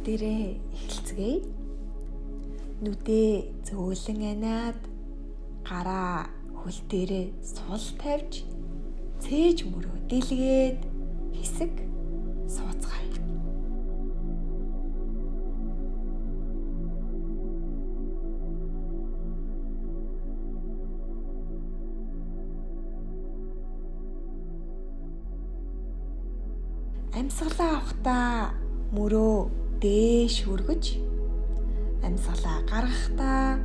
бүгдээрээ эхэлцгээе. Нүдээ зөөлөн анаад гараа хөл дээрээ сул тавьж цээж мөрөө дэлгээд хэсэг сууцгаая. Амьсгалаа авахдаа мөрөө дээш өргөж, амьсгалаа гаргахдаа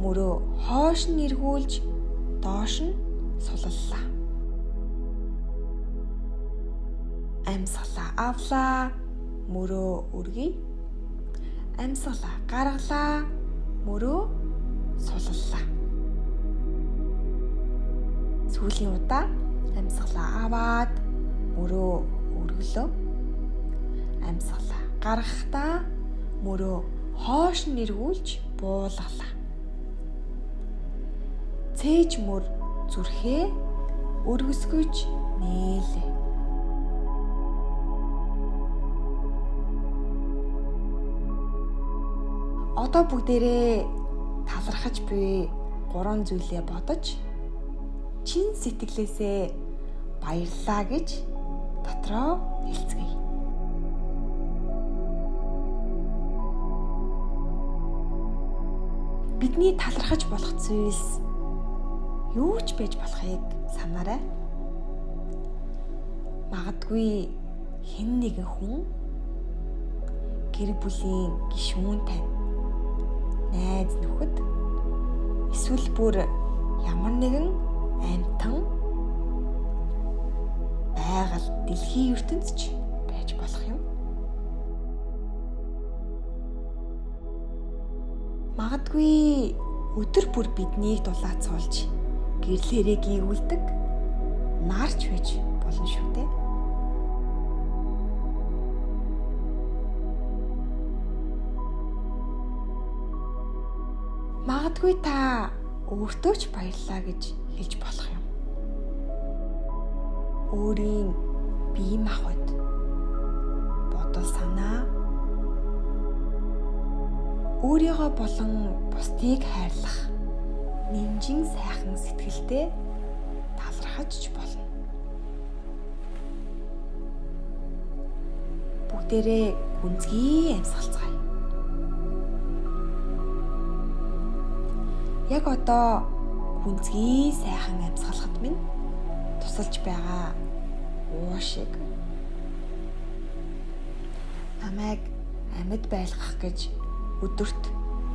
мөрөө хоош нь эргүүлж доош нь суллаа. Амьсгалаа авлаа, мөрөө өргөе. Амьсгалаа гаргалаа, мөрөө суллаа. Сүүлийн удаа амьсгалаа аваад мөрөө өргөлөө. Амьсгалаа гаргахдаа мөрөө хоош нь эргүүлж буулгалаа. Цээж мөр зүрхээ өргөсгөж нээлээ. Одоо бүгдээрээ талархаж буй 3 зүйлээ бодож чин сэтгэлээсээ баярлалаа гэж дотроо хэлцгээе. Бидний талархаж болох зүйлс юу ч байж болохыг санаарай. Магадгүй хэн нэгэн хүн гэр бүлийн гишүүн тань, найз нөхөд, эсвэл бүр ямар нэгэн амьтан байгаль дэлхийн ертөнцч байж болох юм. Магадгүй өдөр бүр биднийг дулаацуулж гэрлээрээ гүйгүүлдэг нарч байж болно шүү дээ. Магадгүй та өөртөө ч баярлалаа гэж хэлж болох юм. Өөрийн бие махбод, бодол санаа, өөрийгөө болон бусдыг хайрлах нэмжин сайхан сэтгэлтэй талархаж ч болно. Бүгдээрээ гүнзгий амьсгалцгаая. Яг одоо гүнзгий сайхан амьсгалахад минь тусалж байгаа уушиг намайг амьд байлгах гэж өдөрт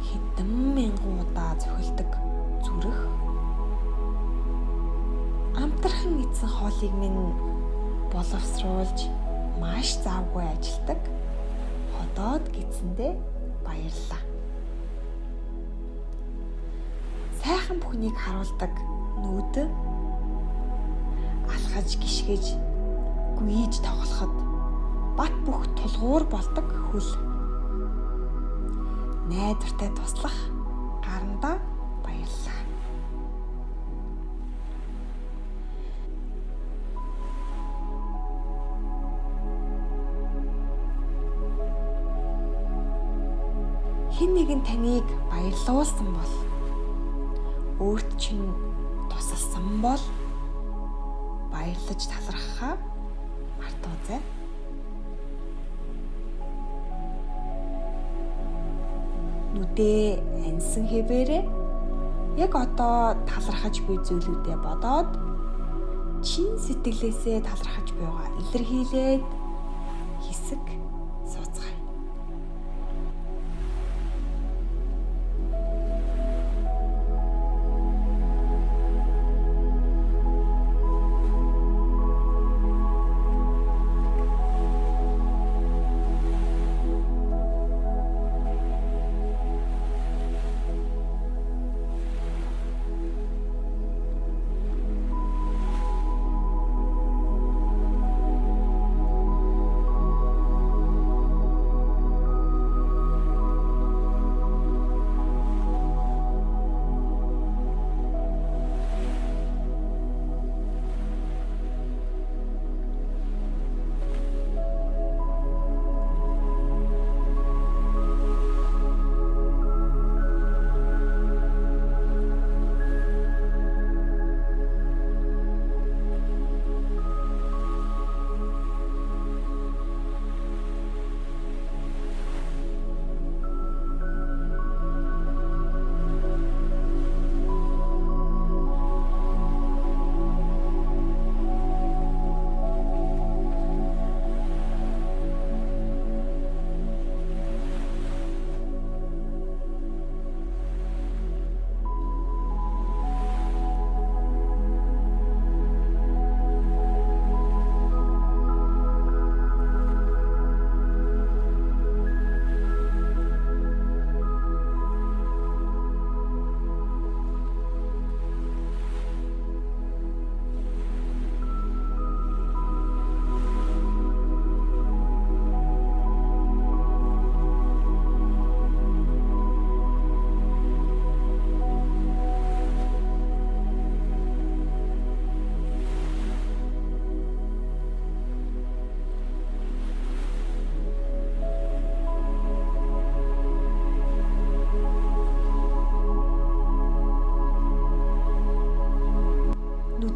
хэдэн мянган удаа зохилдог зүрх, амтархан эзэн хоолыг минь боловсруулж маш завгүй ажилдаг ходоод гидсэндээ баярлалаа. Сайхан бүхнийг харуулдаг нүд, алхаж гიშгэж гүйж тоглоход бат бөх тулгуур болдог хөл, найдвартай туслах гарандаа баярлалаа. Хэн нэгэн таныг баярлуулсан бол, өөрт чинь тусалсан бол баярлаж талархахаа мартаоцай. Нүдээ ансан хэвээрээ яг одоо талархаж буй зүйлүүдээ бодоод чин сэтгэлээсээ талархаж буйгаа илэрхийлээд хэсэг сууцгаая.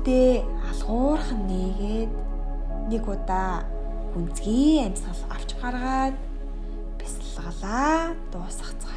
түүдээ алгуурхан нээгээд нэг удаа гүнзгий амьсгал авч гаргаад бясалгалаа дуусгацгаая.